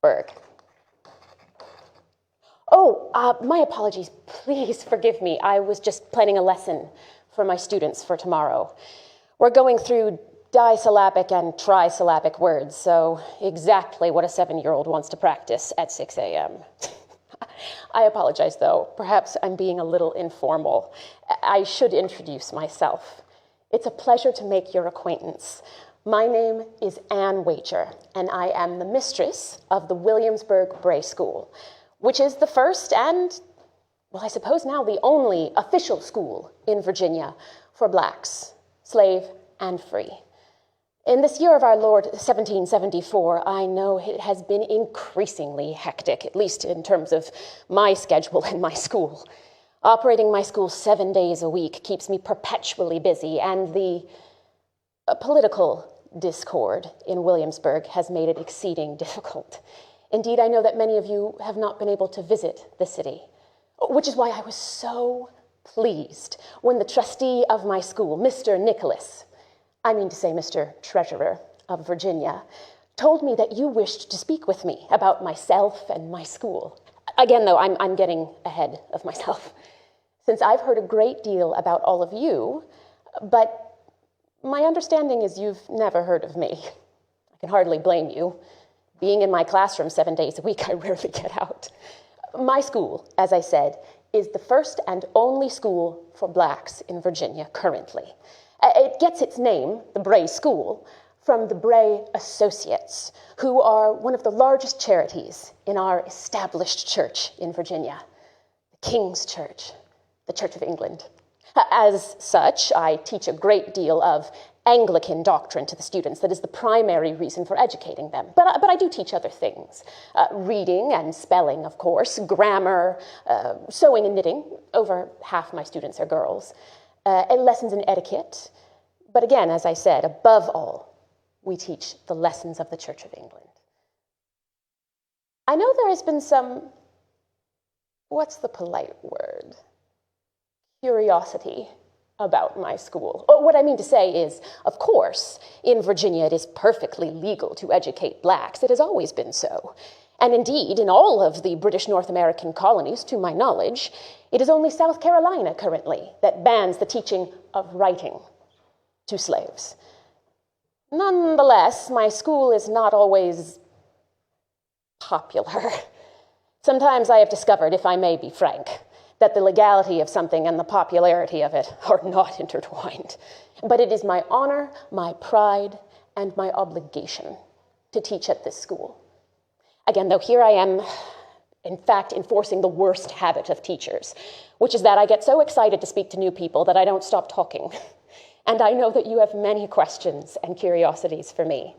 Berg. Oh, my apologies. Please forgive me. I was just planning a lesson for my students for tomorrow. We're going through disyllabic and trisyllabic words, so exactly what a 7-year-old wants to practice at 6 a.m. I apologize, though. Perhaps I'm being a little informal. I should introduce myself. It's a pleasure to make your acquaintance. My name is Anne Wager, and I am the mistress of the Williamsburg Bray School, which is the first and, well, I suppose now the only official school in Virginia for blacks, slave and free. In this year of our Lord, 1774, I know it has been increasingly hectic, at least in terms of my schedule and my school. Operating my school 7 days a week keeps me perpetually busy, and the political discord in Williamsburg has made it exceeding difficult. Indeed, I know that many of you have not been able to visit the city, which is why I was so pleased when the trustee of my school, Mr. Nicholas, I mean to say Mr. Treasurer of Virginia, told me that you wished to speak with me about myself and my school. Again, though, I'm getting ahead of myself, since I've heard a great deal about all of you, but my understanding is you've never heard of me. I can hardly blame you. Being in my classroom 7 days a week, I rarely get out. My school, as I said, is the first and only school for blacks in Virginia currently. It gets its name, the Bray School, from the Bray Associates, who are one of the largest charities in our established church in Virginia, the King's Church, the Church of England. As such, I teach a great deal of Anglican doctrine to the students. That is the primary reason for educating them. But I do teach other things. Reading and spelling, of course, grammar, sewing and knitting. Over half my students are girls. And lessons in etiquette. But again, as I said, above all, we teach the lessons of the Church of England. I know there has been some, what's the polite word? Curiosity about my school. What I mean to say is, of course, in Virginia it is perfectly legal to educate blacks. It has always been so. And indeed, in all of the British North American colonies, to my knowledge, it is only South Carolina currently that bans the teaching of writing to slaves. Nonetheless, my school is not always popular. Sometimes I have discovered, if I may be frank, that the legality of something and the popularity of it are not intertwined. But it is my honor, my pride, and my obligation to teach at this school. Again, though, here I am, in fact, enforcing the worst habit of teachers, which is that I get so excited to speak to new people that I don't stop talking. And I know that you have many questions and curiosities for me.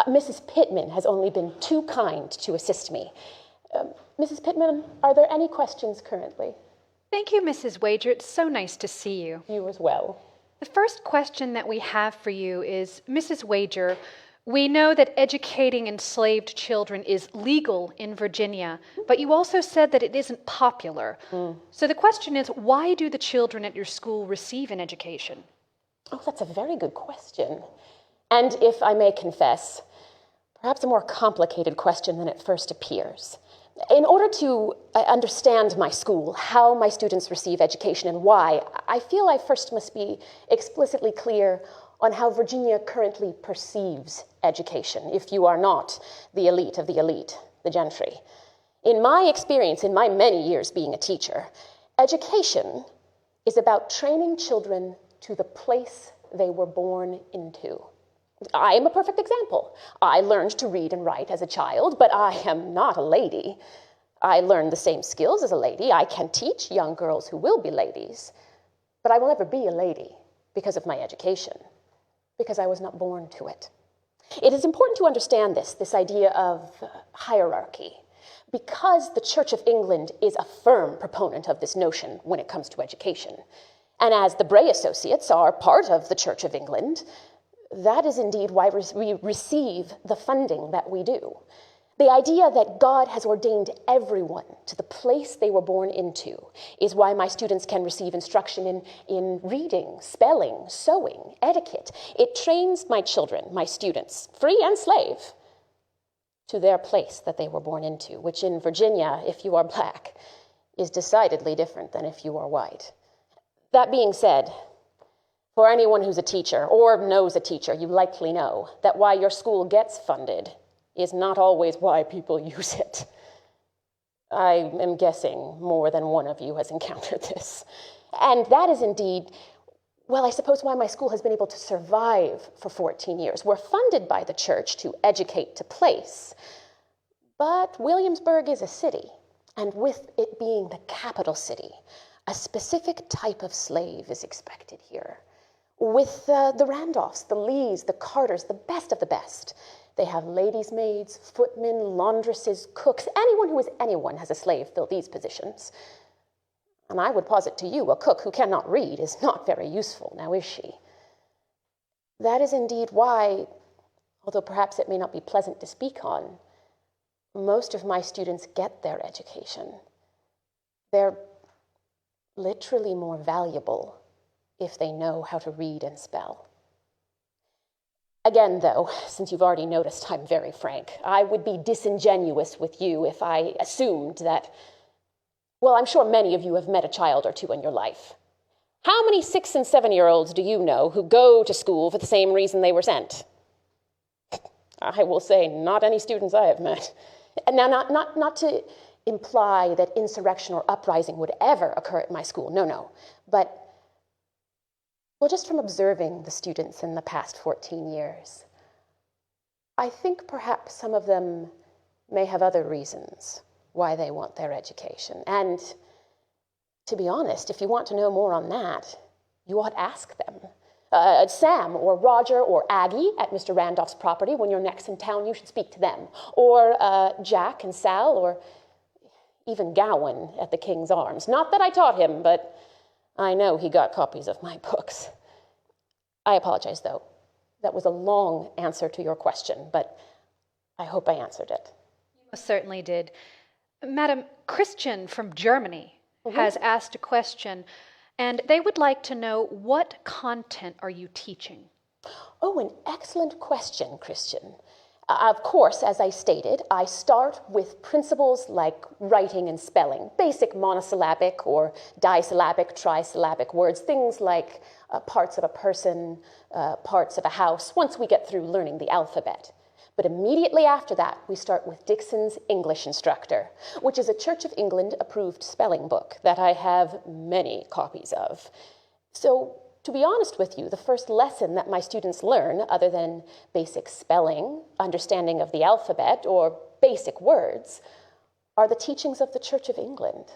Mrs. Pittman has only been too kind to assist me. Mrs. Pittman, are there any questions currently? Thank you, Mrs. Wager. It's so nice to see you. You as well. The first question that we have for you is, Mrs. Wager, we know that educating enslaved children is legal in Virginia, but you also said that it isn't popular. So the question is, why do the children at your school receive an education? Oh, that's a very good question. And if I may confess, perhaps a more complicated question than it first appears. In order to understand my school, how my students receive education and why, I feel I first must be explicitly clear on how Virginia currently perceives education, if you are not the elite of the elite, the gentry. In my experience, in my many years being a teacher, education is about training children to the place they were born into. I am a perfect example. I learned to read and write as a child, but I am not a lady. I learned the same skills as a lady. I can teach young girls who will be ladies, but I will never be a lady because of my education, because I was not born to it. It is important to understand this idea of hierarchy, because the Church of England is a firm proponent of this notion when it comes to education. And as the Bray Associates are part of the Church of England, that is indeed why we receive the funding that we do. The idea that God has ordained everyone to the place they were born into is why my students can receive instruction in reading, spelling, sewing, etiquette. It trains my children, my students, free and slave, to their place that they were born into, which in Virginia, if you are black, is decidedly different than if you are white. That being said, for anyone who's a teacher or knows a teacher, you likely know that why your school gets funded is not always why people use it. I am guessing more than one of you has encountered this. And that is indeed, well, I suppose why my school has been able to survive for 14 years. We're funded by the church to educate to place, but Williamsburg is a city, and with it being the capital city, a specific type of slave is expected here. With the Randolphs, the Lees, the Carters, the best of the best. They have ladies' maids, footmen, laundresses, cooks. Anyone who is anyone has a slave fill these positions. And I would posit to you, a cook who cannot read is not very useful, now is she? That is indeed why, although perhaps it may not be pleasant to speak on, most of my students get their education. They're literally more valuable if they know how to read and spell. Again, though, since you've already noticed I'm very frank, I would be disingenuous with you if I assumed that, well, I'm sure many of you have met a child or two in your life. How many 6- and 7-year-olds do you know who go to school for the same reason they were sent? I will say, not any students I have met. And now, not to imply that insurrection or uprising would ever occur at my school, no. But, well, just from observing the students in the past 14 years, I think perhaps some of them may have other reasons why they want their education. And to be honest, if you want to know more on that, you ought to ask them. Sam or Roger or Aggie at Mr. Randolph's property, when you're next in town, you should speak to them. Or Jack and Sal, or even Gowan at the King's Arms. Not that I taught him, but I know he got copies of my books. I apologize, though. That was a long answer to your question, but I hope I answered it. You most certainly did. Madam, Christian from Germany has asked a question, and they would like to know, what content are you teaching? Oh, an excellent question, Christian. Of course, as I stated, I start with principles like writing and spelling, basic monosyllabic or disyllabic, trisyllabic words, things like parts of a person, parts of a house, once we get through learning the alphabet. But immediately after that, we start with Dixon's English Instructor, which is a Church of England approved spelling book that I have many copies of. So, to be honest with you, the first lesson that my students learn, other than basic spelling, understanding of the alphabet, or basic words, are the teachings of the Church of England.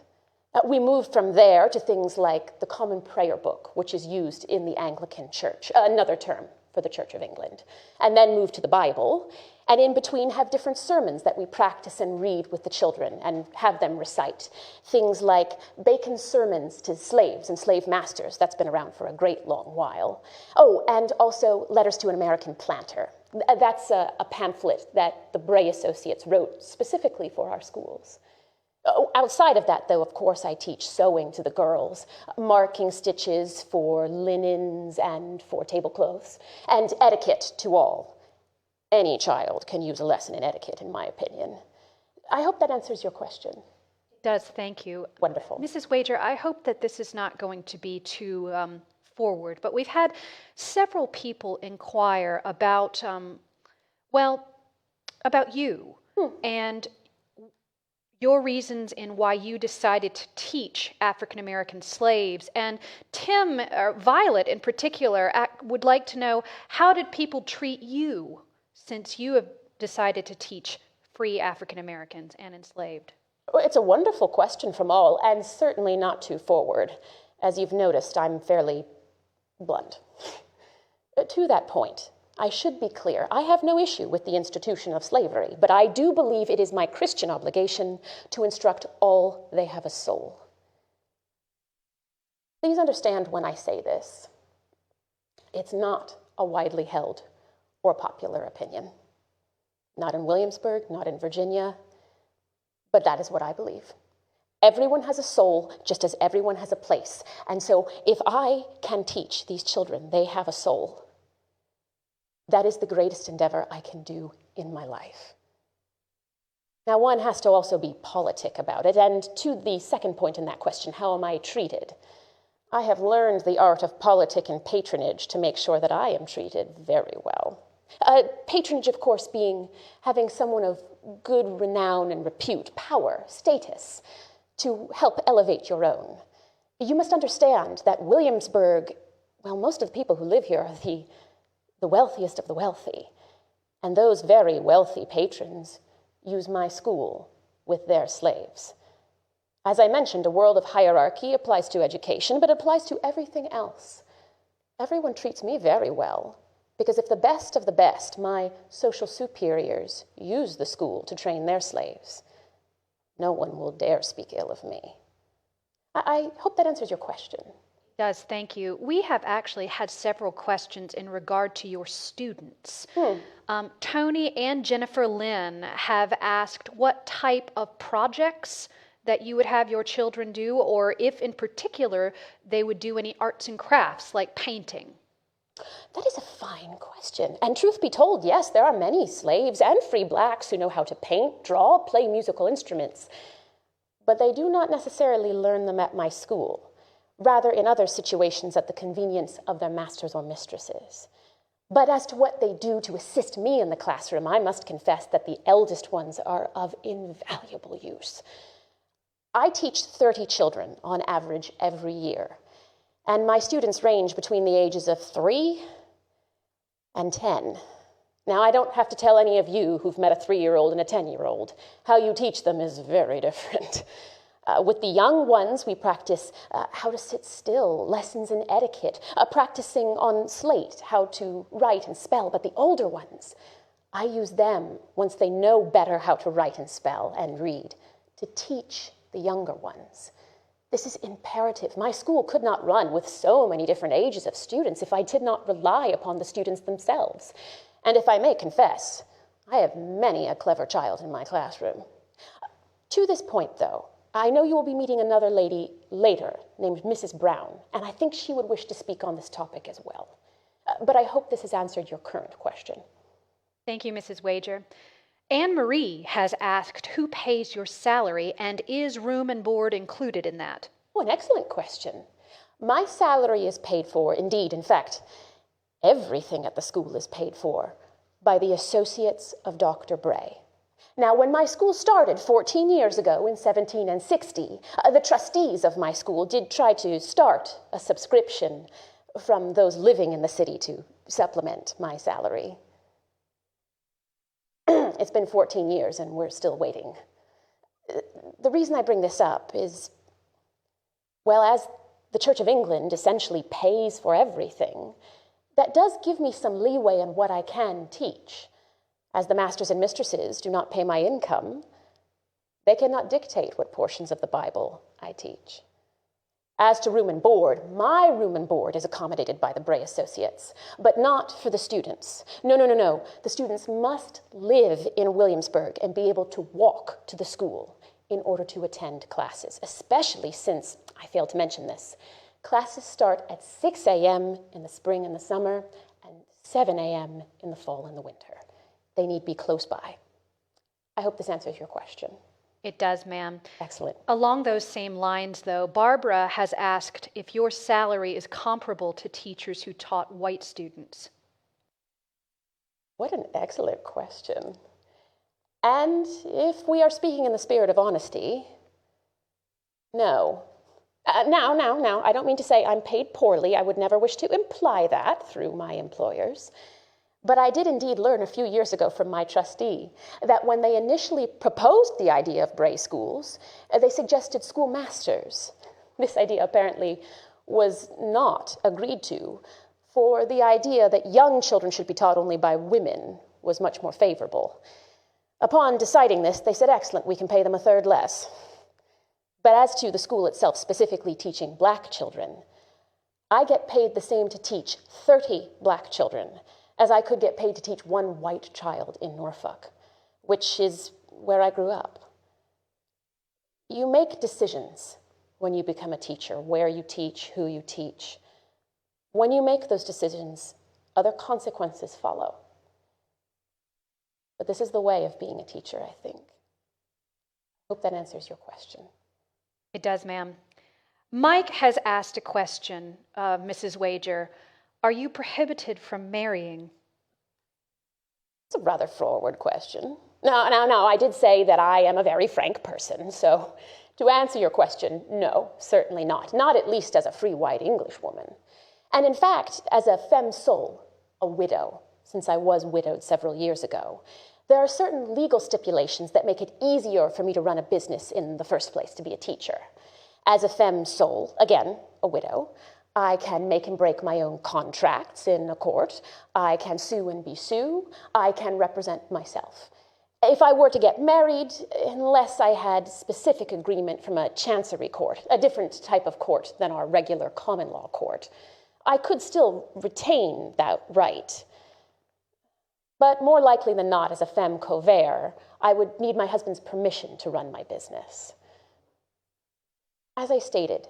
We move from there to things like the Common Prayer Book, which is used in the Anglican Church, another term for the Church of England, and then move to the Bible, and in between have different sermons that we practice and read with the children and have them recite. Things like Bacon's sermons to slaves and slave masters, that's been around for a great long while. Oh, and also Letters to an American Planter. That's a pamphlet that the Bray Associates wrote specifically for our schools. Oh, outside of that, though, of course, I teach sewing to the girls, marking stitches for linens and for tablecloths, and etiquette to all. Any child can use a lesson in etiquette, in my opinion. I hope that answers your question. It does, thank you. Wonderful. Mrs. Wager, I hope that this is not going to be too forward, but we've had several people inquire about, about you and your reasons in why you decided to teach African American slaves. And Tim, or Violet in particular, would like to know, how did people treat you since you have decided to teach free African Americans and enslaved? Well, it's a wonderful question from all, and certainly not too forward. As you've noticed, I'm fairly blunt. To that point, I should be clear, I have no issue with the institution of slavery, but I do believe it is my Christian obligation to instruct all they have a soul. Please understand when I say this, it's not a widely held or popular opinion. Not in Williamsburg, not in Virginia, but that is what I believe. Everyone has a soul, just as everyone has a place. And so if I can teach these children they have a soul, that is the greatest endeavor I can do in my life. Now, one has to also be politic about it, and to the second point in that question, how am I treated? I have learned the art of politic and patronage to make sure that I am treated very well. Patronage, of course, being having someone of good renown and repute, power, status, to help elevate your own. You must understand that Williamsburg, well, most of the people who live here are the wealthiest of the wealthy, and those very wealthy patrons use my school with their slaves. As I mentioned, a world of hierarchy applies to education, but it applies to everything else. Everyone treats me very well, because if the best of the best, my social superiors, use the school to train their slaves, no one will dare speak ill of me. I hope that answers your question. It does, thank you. We have actually had several questions in regard to your students. Tony and Jennifer Lynn have asked what type of projects that you would have your children do, or if in particular they would do any arts and crafts like painting. That is a fine question. And truth be told, yes, there are many slaves and free blacks who know how to paint, draw, play musical instruments. But they do not necessarily learn them at my school, rather in other situations at the convenience of their masters or mistresses. But as to what they do to assist me in the classroom, I must confess that the eldest ones are of invaluable use. I teach 30 children on average every year, and my students range between the ages of 3 and 10. Now, I don't have to tell any of you who've met a 3-year-old and a 10-year-old. How you teach them is very different. With the young ones, we practice how to sit still, lessons in etiquette, practicing on slate how to write and spell. But the older ones, I use them, once they know better how to write and spell and read, to teach the younger ones. This is imperative. My school could not run with so many different ages of students if I did not rely upon the students themselves. And if I may confess, I have many a clever child in my classroom. To this point, though, I know you will be meeting another lady later named Mrs. Brown, and I think she would wish to speak on this topic as well. But I hope this has answered your current question. Thank you, Mrs. Wager. Anne Marie has asked who pays your salary, and is room and board included in that? Oh, an excellent question. My salary is paid for, indeed, in fact, everything at the school is paid for by the associates of Dr. Bray. Now, when my school started 14 years ago in 1760, the trustees of my school did try to start a subscription from those living in the city to supplement my salary. It's been 14 years and we're still waiting. The reason I bring this up is, well, as the Church of England essentially pays for everything, that does give me some leeway in what I can teach. As the masters and mistresses do not pay my income, they cannot dictate what portions of the Bible I teach. As to room and board, my room and board is accommodated by the Bray Associates, but not for the students. No. The students must live in Williamsburg and be able to walk to the school in order to attend classes, especially since, I failed to mention this, classes start at 6 a.m. in the spring and the summer and 7 a.m. in the fall and the winter. They need be close by. I hope this answers your question. It does, ma'am. Excellent. Along those same lines, though, Barbara has asked if your salary is comparable to teachers who taught white students. What an excellent question. And if we are speaking in the spirit of honesty, no. Now, I don't mean to say I'm paid poorly. I would never wish to imply that through my employers. But I did indeed learn a few years ago from my trustee that when they initially proposed the idea of Bray schools, they suggested schoolmasters. This idea apparently was not agreed to, for the idea that young children should be taught only by women was much more favorable. Upon deciding this, they said, excellent, we can pay them a third less. But as to the school itself, specifically teaching black children, I get paid the same to teach 30 black children as I could get paid to teach one white child in Norfolk, which is where I grew up. You make decisions when you become a teacher, where you teach, who you teach. When you make those decisions, other consequences follow. But this is the way of being a teacher, I think. Hope that answers your question. It does, ma'am. Mike has asked a question of Mrs. Wager. Are you prohibited from marrying? It's a rather forward question. No, I did say that I am a very frank person, so to answer your question, no, certainly not. Not at least as a free white English woman. And in fact, as a femme sole, a widow, since I was widowed several years ago, there are certain legal stipulations that make it easier for me to run a business in the first place, to be a teacher. As a femme sole, again, a widow, I can make and break my own contracts in a court. I can sue and be sued. I can represent myself. If I were to get married, unless I had specific agreement from a chancery court, a different type of court than our regular common law court, I could still retain that right. But more likely than not, as a femme covert, I would need my husband's permission to run my business. As I stated,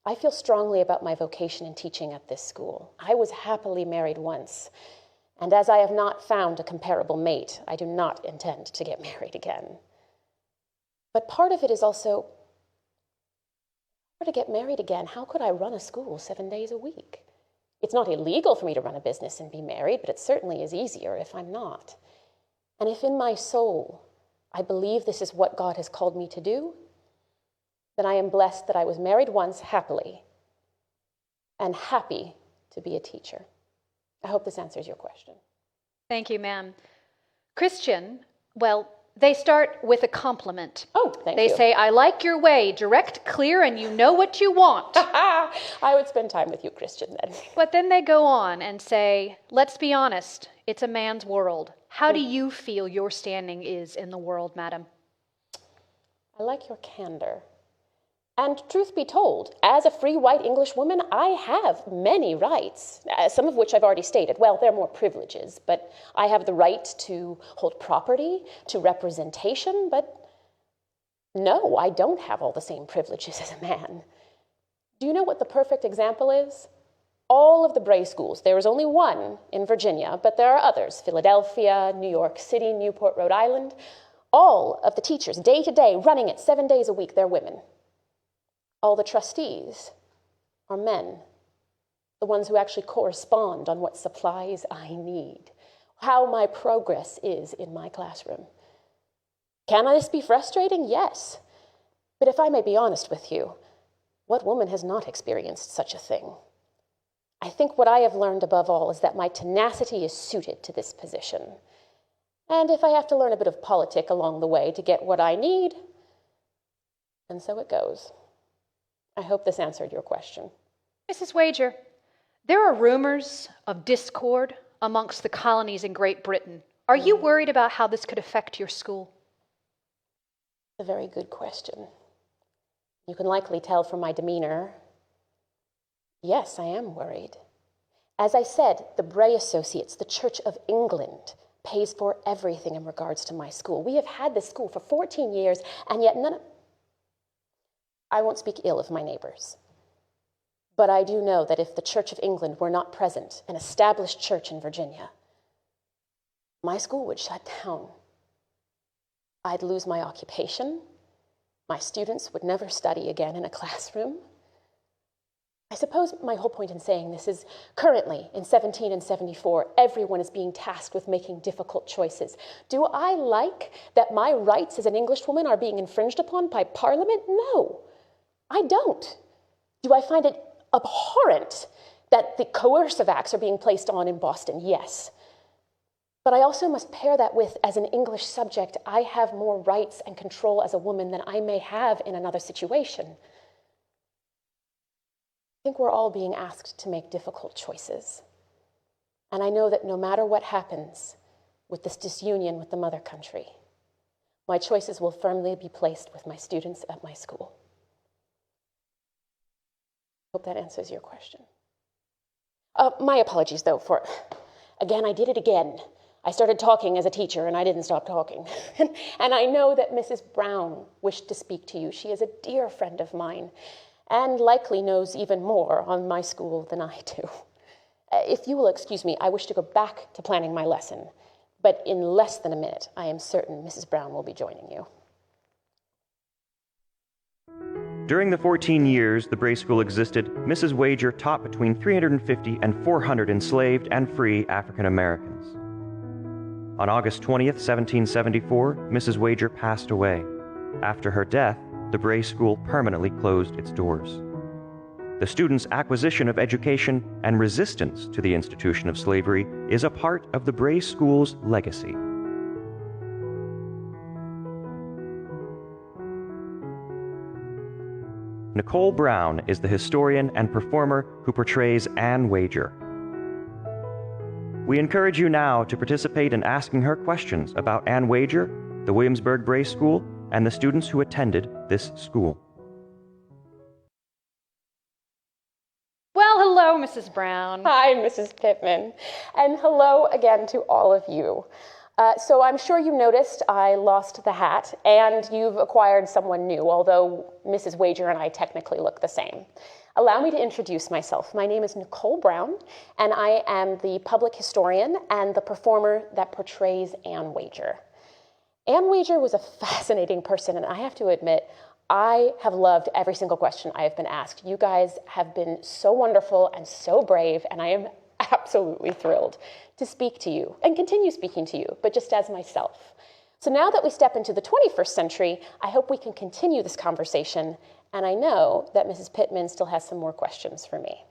I feel strongly about my vocation in teaching at this school. I was happily married once, and as I have not found a comparable mate, I do not intend to get married again. But part of it is also, if I were to get married again, how could I run a school 7 days a week? It's not illegal for me to run a business and be married, but it certainly is easier if I'm not. And if in my soul I believe this is what God has called me to do, then I am blessed that I was married once happily and happy to be a teacher. I hope this answers your question. Thank you, ma'am. Christian, well, they start with a compliment. Oh, thank you. They say, I like your way, direct, clear, and you know what you want. I would spend time with you, Christian, then. But then they go on and say, let's be honest, it's a man's world. How do you feel your standing is in the world, madam? I like your candor. And truth be told, as a free white English woman, I have many rights, some of which I've already stated. Well, they're more privileges, but I have the right to hold property, to representation, but no, I don't have all the same privileges as a man. Do you know what the perfect example is? All of the Bray schools. There is only one in Virginia, but there are others, Philadelphia, New York City, Newport, Rhode Island. All of the teachers, day to day, running it 7 days a week, they're women. All the trustees are men, the ones who actually correspond on what supplies I need, how my progress is in my classroom. Can this be frustrating? Yes. But if I may be honest with you, what woman has not experienced such a thing? I think what I have learned above all is that my tenacity is suited to this position. And if I have to learn a bit of politic along the way to get what I need, then so it goes. I hope this answered your question. Mrs. Wager, there are rumors of discord amongst the colonies in Great Britain. Are you worried about how this could affect your school? A very good question. You can likely tell from my demeanor. Yes, I am worried. As I said, the Bray Associates, the Church of England, pays for everything in regards to my school. We have had this school for 14 years, and yet I won't speak ill of my neighbors. But I do know that if the Church of England were not present, an established church in Virginia, my school would shut down. I'd lose my occupation. My students would never study again in a classroom. I suppose my whole point in saying this is currently in 1774, everyone is being tasked with making difficult choices. Do I like that my rights as an Englishwoman are being infringed upon by Parliament? No, I don't. Do I find it abhorrent that the coercive acts are being placed on in Boston? Yes. But I also must pair that with, as an English subject, I have more rights and control as a woman than I may have in another situation. I think we're all being asked to make difficult choices. And I know that no matter what happens with this disunion with the mother country, my choices will firmly be placed with my students at my school. Hope that answers your question. My apologies, though, for, again, I did it again. I started talking as a teacher, and I didn't stop talking. And I know that Mrs. Brown wished to speak to you. She is a dear friend of mine, and likely knows even more on my school than I do. If you will excuse me, I wish to go back to planning my lesson, but in less than a minute, I am certain Mrs. Brown will be joining you. During the 14 years the Bray School existed, Mrs. Wager taught between 350 and 400 enslaved and free African Americans. On August 20th, 1774, Mrs. Wager passed away. After her death, the Bray School permanently closed its doors. The students' acquisition of education and resistance to the institution of slavery is a part of the Bray School's legacy. Nicole Brown is the historian and performer who portrays Anne Wager. We encourage you now to participate in asking her questions about Anne Wager, the Williamsburg Bray School, and the students who attended this school. Well, hello, Mrs. Brown. Hi, Mrs. Pittman, and hello again to all of you. So I'm sure you noticed I lost the hat, and you've acquired someone new, although Mrs. Wager and I technically look the same. Allow me to introduce myself. My name is Nicole Brown, and I am the public historian and the performer that portrays Anne Wager. Anne Wager was a fascinating person, and I have to admit, I have loved every single question I have been asked. You guys have been so wonderful and so brave, and I am absolutely thrilled to speak to you and continue speaking to you, but just as myself. So now that we step into the 21st century, I hope we can continue this conversation, and I know that Mrs. Pittman still has some more questions for me.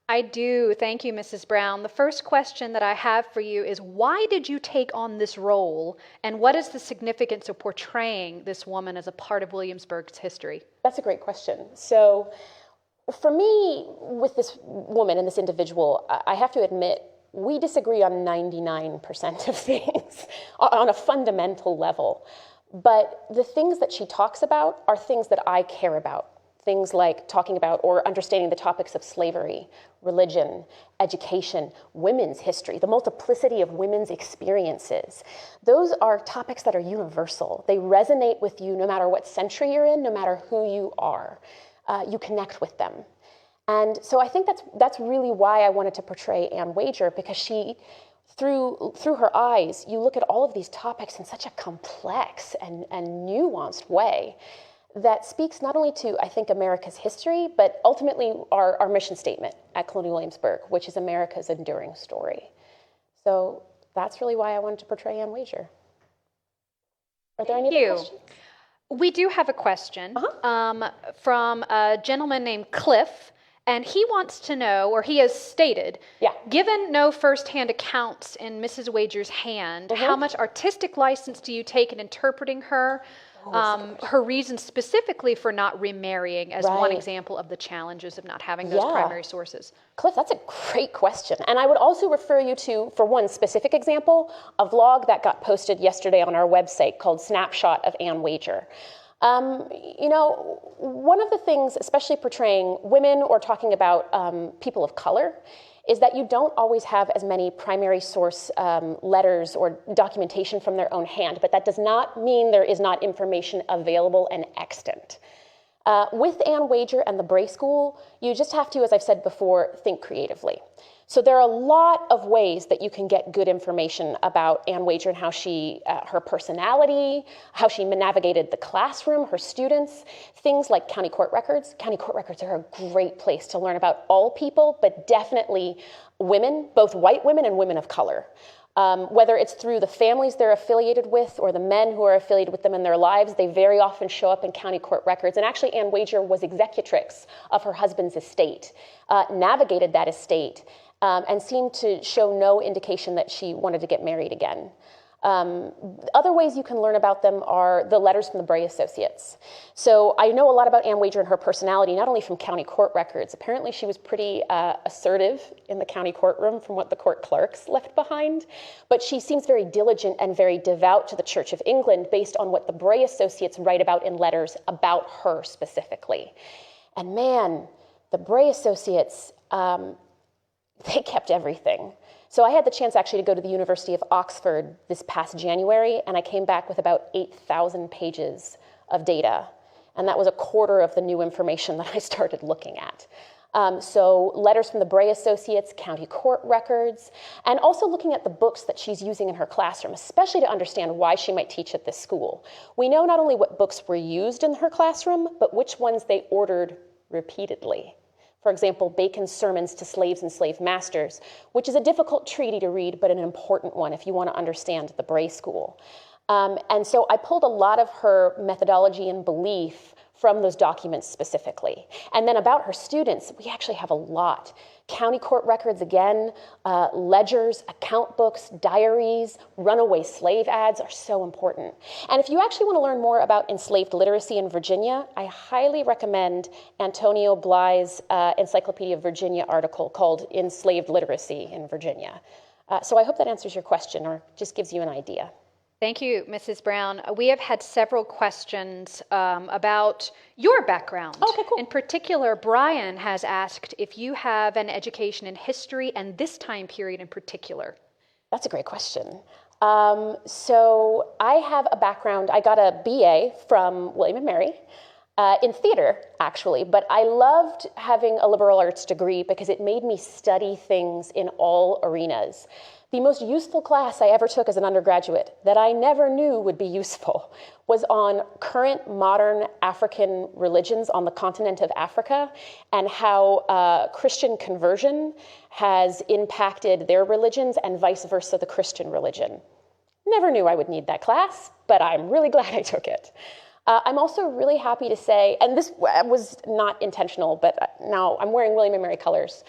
I do. Thank you, Mrs. Brown. The first question that I have for you is, why did you take on this role, and what is the significance of portraying this woman as a part of Williamsburg's history? That's a great question. So for me, with this woman and this individual, I have to admit, we disagree on 99% of things on a fundamental level. But the things that she talks about are things that I care about. Things like talking about or understanding the topics of slavery, religion, education, women's history, the multiplicity of women's experiences. Those are topics that are universal. They resonate with you no matter what century you're in, no matter who you are. You connect with them. And so I think that's really why I wanted to portray Anne Wager, because she, through her eyes, you look at all of these topics in such a complex and nuanced way that speaks not only to, I think, America's history, but ultimately our mission statement at Colonial Williamsburg, which is America's enduring story. So that's really why I wanted to portray Anne Wager. Are there any other questions? We do have a question from a gentleman named Cliff, and he wants to know, or he has stated, given no firsthand accounts in Mrs. Wager's hand, how much artistic license do you take in interpreting her? Her reasons specifically for not remarrying as one example of the challenges of not having those primary sources. Cliff, that's a great question. And I would also refer you to, for one specific example, a vlog that got posted yesterday on our website called Snapshot of Anne Wager. You know, one of the things, especially portraying women or talking about people of color, is that you don't always have as many primary source letters or documentation from their own hand, but that does not mean there is not information available and extant. With Anne Wager and the Bray School, you just have to, as I've said before, think creatively. So there are a lot of ways that you can get good information about Anne Wager and how she, her personality, how she navigated the classroom, her students, things like county court records. County court records are a great place to learn about all people, but definitely women, both white women and women of color. Whether it's through the families they're affiliated with or the men who are affiliated with them in their lives, they very often show up in county court records. And actually, Anne Wager was executrix of her husband's estate, navigated that estate, and seemed to show no indication that she wanted to get married again. Other ways you can learn about them are the letters from the Bray Associates. So I know a lot about Anne Wager and her personality, not only from county court records. Apparently she was pretty assertive in the county courtroom from what the court clerks left behind, but she seems very diligent and very devout to the Church of England based on what the Bray Associates write about in letters about her specifically. And man, the Bray Associates, they kept everything. So I had the chance actually to go to the University of Oxford this past January, and I came back with about 8,000 pages of data. And that was a quarter of the new information that I started looking at. So letters from the Bray Associates, county court records, and also looking at the books that she's using in her classroom, especially to understand why she might teach at this school. We know not only what books were used in her classroom, but which ones they ordered repeatedly. For example, Bacon's Sermons to Slaves and Slave Masters, which is a difficult treaty to read, but an important one if you want to understand the Bray School. And so I pulled a lot of her methodology and belief from those documents specifically. And then about her students, we actually have a lot. County court records again, ledgers, account books, diaries, runaway slave ads are so important. And if you actually want to learn more about enslaved literacy in Virginia, I highly recommend Antonio Bly's Encyclopedia of Virginia article called Enslaved Literacy in Virginia. So I hope that answers your question or just gives you an idea. Thank you, Mrs. Brown. We have had several questions about your background. Okay, cool. In particular, Brian has asked if you have an education in history and this time period in particular. That's a great question. So I have a background, I got a BA from William & Mary in theater, actually, but I loved having a liberal arts degree because it made me study things in all arenas. The most useful class I ever took as an undergraduate that I never knew would be useful was on current modern African religions on the continent of Africa and how Christian conversion has impacted their religions and vice versa, the Christian religion. Never knew I would need that class, but I'm really glad I took it. I'm also really happy to say, and this was not intentional, but now I'm wearing William & Mary colors.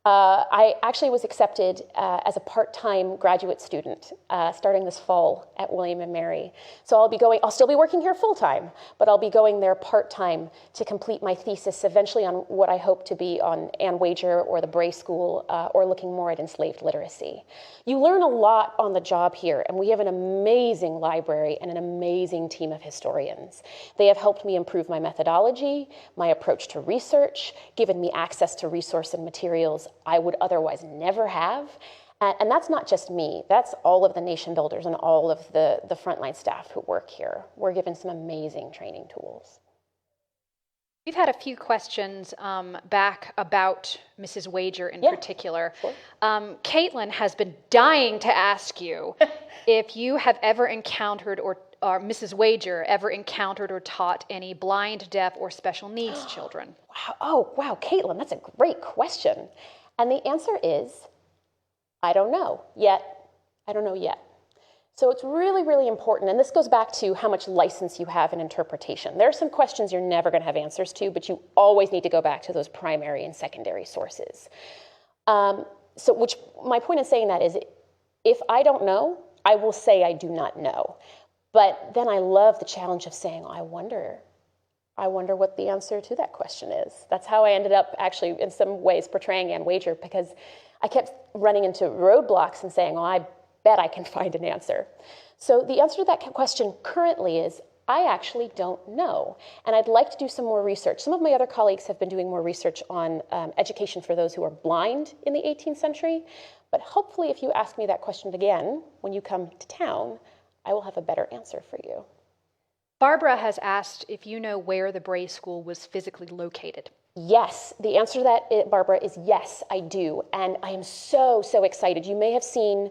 I actually was accepted as a part-time graduate student starting this fall at William & Mary. So I'll still be working here full-time, but I'll be going there part-time to complete my thesis eventually on what I hope to be on Ann Wager or the Bray School or looking more at enslaved literacy. You learn a lot on the job here, and we have an amazing library and an amazing team of historians. They have helped me improve my methodology, my approach to research, given me access to resource and materials I would otherwise never have. And that's not just me, that's all of the nation builders and all of the frontline staff who work here. We're given some amazing training tools. We've had a few questions back about Mrs. Wager in particular. Sure. Caitlin has been dying to ask you if you have ever encountered or Mrs. Wager ever encountered or taught any blind, deaf, or special needs children. Wow. Oh, wow, Caitlin, that's a great question. And the answer is, I don't know yet. I don't know yet. So it's really, really important, and this goes back to how much license you have in interpretation. There are some questions you're never going to have answers to, but you always need to go back to those primary and secondary sources. Which my point in saying that is, if I don't know, I will say I do not know. But then I love the challenge of saying, I wonder what the answer to that question is. That's how I ended up actually in some ways portraying Ann Wager, because I kept running into roadblocks and saying, oh, I bet I can find an answer. So the answer to that question currently is, I actually don't know. And I'd like to do some more research. Some of my other colleagues have been doing more research on education for those who are blind in the 18th century. But hopefully if you ask me that question again, when you come to town, I will have a better answer for you. Barbara has asked if you know where the Bray School was physically located. Yes, the answer to that, Barbara, is yes, I do. And I am so, so excited. You may have seen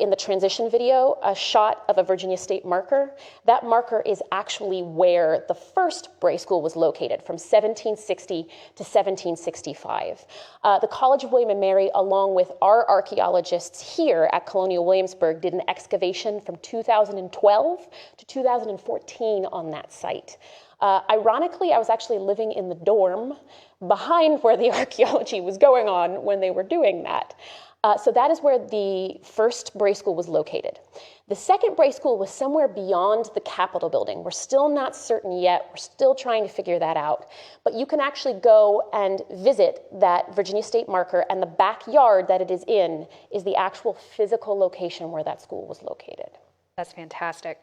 in the transition video a shot of a Virginia State marker. That marker is actually where the first Bray School was located from 1760 to 1765. The College of William & Mary, along with our archaeologists here at Colonial Williamsburg, did an excavation from 2012 to 2014 on that site. Ironically, I was actually living in the dorm behind where the archaeology was going on when they were doing that. So that is where the first Bray School was located. The second Bray School was somewhere beyond the Capitol building. We're still not certain yet. We're still trying to figure that out. But you can actually go and visit that Virginia State marker, and the backyard that it is in is the actual physical location where that school was located. That's fantastic.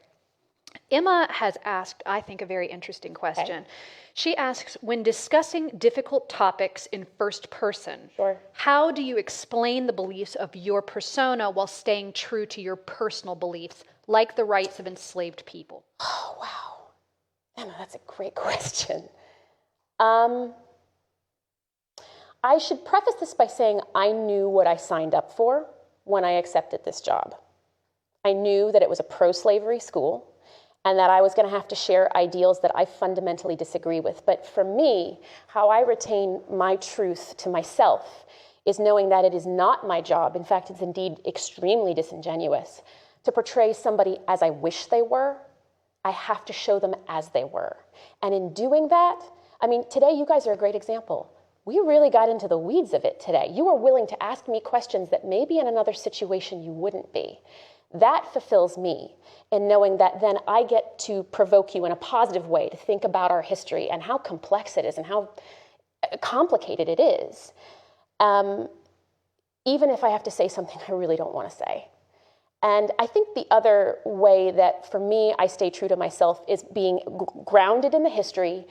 Emma has asked, I think, a very interesting question. Okay. She asks, when discussing difficult topics in first person, how do you explain the beliefs of your persona while staying true to your personal beliefs, like the rights of enslaved people? Oh, wow. Emma, that's a great question. I should preface this by saying I knew what I signed up for when I accepted this job. I knew that it was a pro-slavery school and that I was going to have to share ideals that I fundamentally disagree with. But for me, how I retain my truth to myself is knowing that it is not my job, in fact, it's indeed extremely disingenuous, to portray somebody as I wish they were. I have to show them as they were. And in doing that, I mean, today you guys are a great example. We really got into the weeds of it today. You were willing to ask me questions that maybe in another situation you wouldn't be. That fulfills me in knowing that then I get to provoke you in a positive way to think about our history and how complex it is and how complicated it is. Even if I have to say something I really don't want to say. And I think the other way that for me I stay true to myself is being grounded in the history,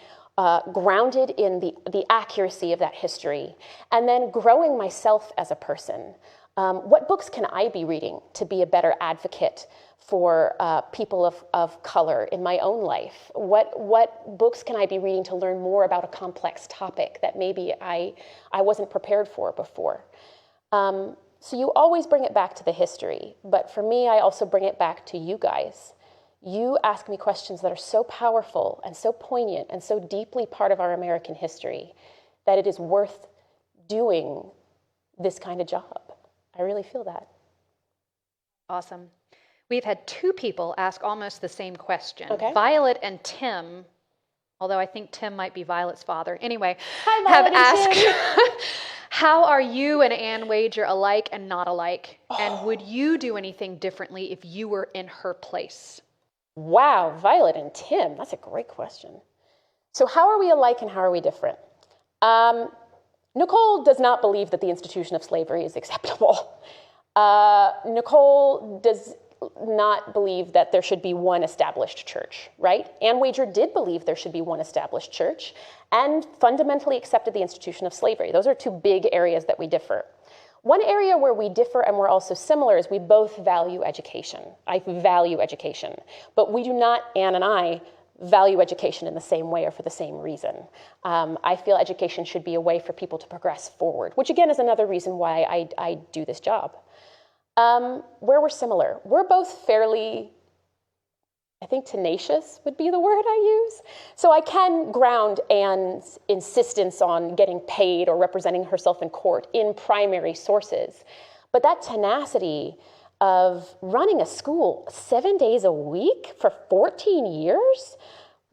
grounded in the accuracy of that history, and then growing myself as a person. What books can I be reading to be a better advocate for people of color in my own life? What books can I be reading to learn more about a complex topic that maybe I wasn't prepared for before? So you always bring it back to the history, but for me, I also bring it back to you guys. You ask me questions that are so powerful and so poignant and so deeply part of our American history that it is worth doing this kind of job. I really feel that. Awesome. We've had two people ask almost the same question. Okay. Violet and Tim, although I think Tim might be Violet's father. Anyway, Hi, have Violet and asked, how are you and Ann Wager alike and not alike? And would you do anything differently if you were in her place? Wow, Violet and Tim, that's a great question. So how are we alike and how are we different? Nicole does not believe that the institution of slavery is acceptable. Nicole does not believe that there should be one established church, right? Ann Wager did believe there should be one established church and fundamentally accepted the institution of slavery. Those are two big areas that we differ. One area where we differ and we're also similar is we both value education. I value education, but we do not, Ann and I, value education in the same way or for the same reason. I feel education should be a way for people to progress forward, which again is another reason why I do this job. Where we're similar, we're both fairly, I think tenacious would be the word I use. So I can ground Anne's insistence on getting paid or representing herself in court in primary sources. But that tenacity of running a school 7 days a week for 14 years,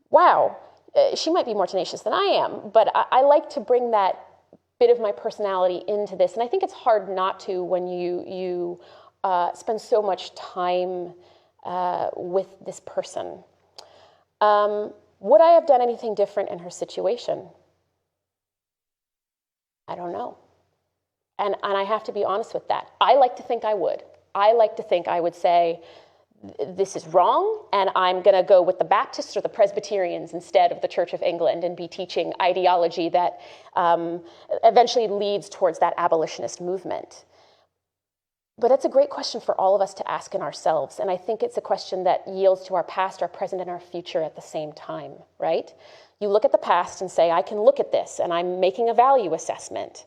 wow, she might be more tenacious than I am, but I like to bring that bit of my personality into this. And I think it's hard not to when you spend so much time with this person. Would I have done anything different in her situation? I don't know. And I have to be honest with that. I like to think I would. I like to think I would say, this is wrong, and I'm going to go with the Baptists or the Presbyterians instead of the Church of England and be teaching ideology that eventually leads towards that abolitionist movement. But it's a great question for all of us to ask in ourselves, and I think it's a question that yields to our past, our present, and our future at the same time, right? You look at the past and say, I can look at this, and I'm making a value assessment,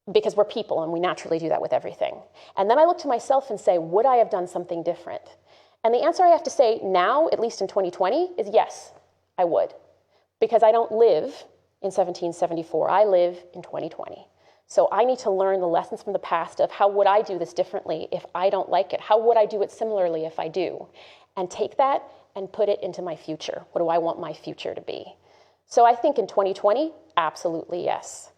because we're people, and we naturally do that with everything. And then I look to myself and say, would I have done something different? And the answer I have to say now, at least in 2020, is yes, I would. Because I don't live in 1774, I live in 2020. So I need to learn the lessons from the past of how would I do this differently if I don't like it? How would I do it similarly if I do? And take that and put it into my future. What do I want my future to be? So I think in 2020, absolutely yes.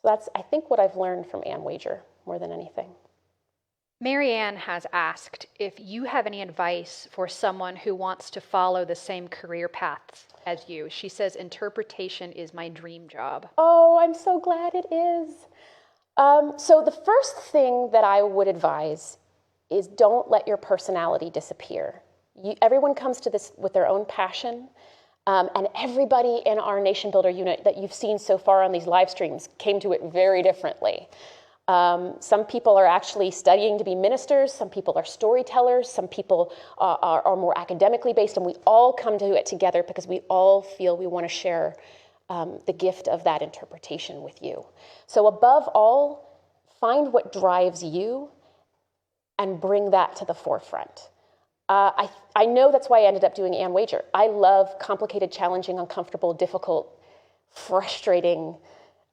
So that's, I think, what I've learned from Ann Wager more than anything. Mary Ann has asked if you have any advice for someone who wants to follow the same career paths as you. She says, interpretation is my dream job. Oh, I'm so glad it is. So the first thing that I would advise is don't let your personality disappear. Everyone comes to this with their own passion. And everybody in our Nation Builder unit that you've seen so far on these live streams came to it very differently. Some people are actually studying to be ministers, some people are storytellers, some people are more academically based, and we all come to it together because we all feel we want to share the gift of that interpretation with you. So above all, find what drives you and bring that to the forefront. I know that's why I ended up doing Ann Wager. I love complicated, challenging, uncomfortable, difficult, frustrating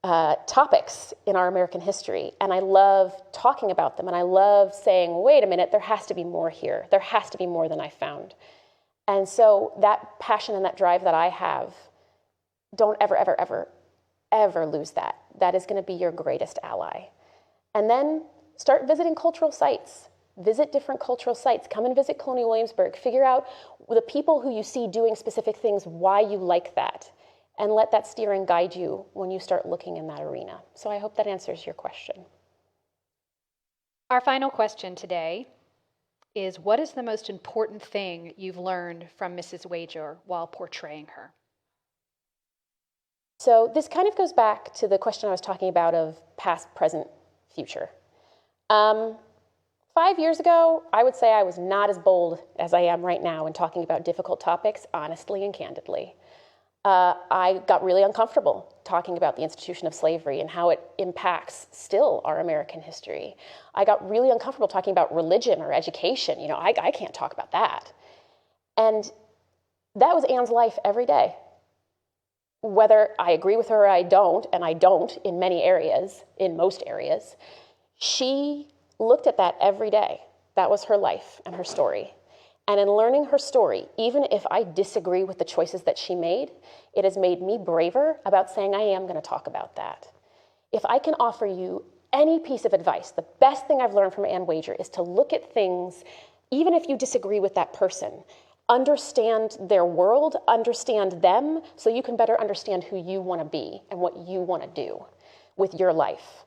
topics in our American history. And I love talking about them. And I love saying, wait a minute, there has to be more here. There has to be more than I found. And so that passion and that drive that I have, don't ever, ever, ever, ever lose that. That is going to be your greatest ally. And then start visiting cultural sites. Visit different cultural sites. Come and visit Colonial Williamsburg. Figure out the people who you see doing specific things, why you like that, and let that steer and guide you when you start looking in that arena. So I hope that answers your question. Our final question today is, what is the most important thing you've learned from Mrs. Wager while portraying her? So this kind of goes back to the question I was talking about of past, present, future. 5 years ago, I would say I was not as bold as I am right now in talking about difficult topics, honestly and candidly. I got really uncomfortable talking about the institution of slavery and how it impacts still our American history. I got really uncomfortable talking about religion or education. You know, I can't talk about that. And that was Ann's life every day. Whether I agree with her or I don't, and I don't in many areas, in most areas, she looked at that every day. That was her life and her story. And in learning her story, even if I disagree with the choices that she made, it has made me braver about saying I am going to talk about that. If I can offer you any piece of advice, the best thing I've learned from Ann Wager is to look at things, even if you disagree with that person, understand their world, understand them, so you can better understand who you want to be and what you want to do with your life.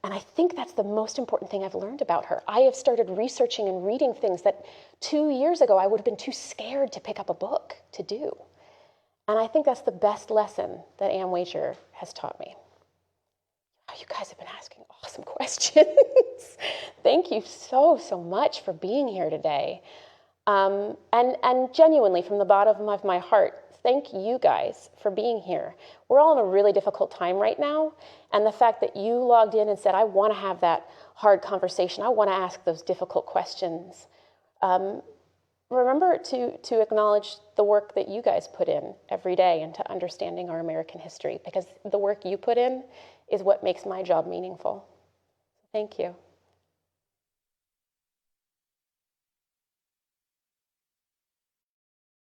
And I think that's the most important thing I've learned about her. I have started researching and reading things that 2 years ago I would have been too scared to pick up a book to do. And I think that's the best lesson that Ann Wager has taught me. Oh, you guys have been asking awesome questions. Thank you so, so much for being here today. And genuinely, from the bottom of my heart, thank you guys for being here. We're all in a really difficult time right now, and the fact that you logged in and said, I want to have that hard conversation, I want to ask those difficult questions. Remember to acknowledge the work that you guys put in every day into understanding our American history, because the work you put in is what makes my job meaningful. Thank you.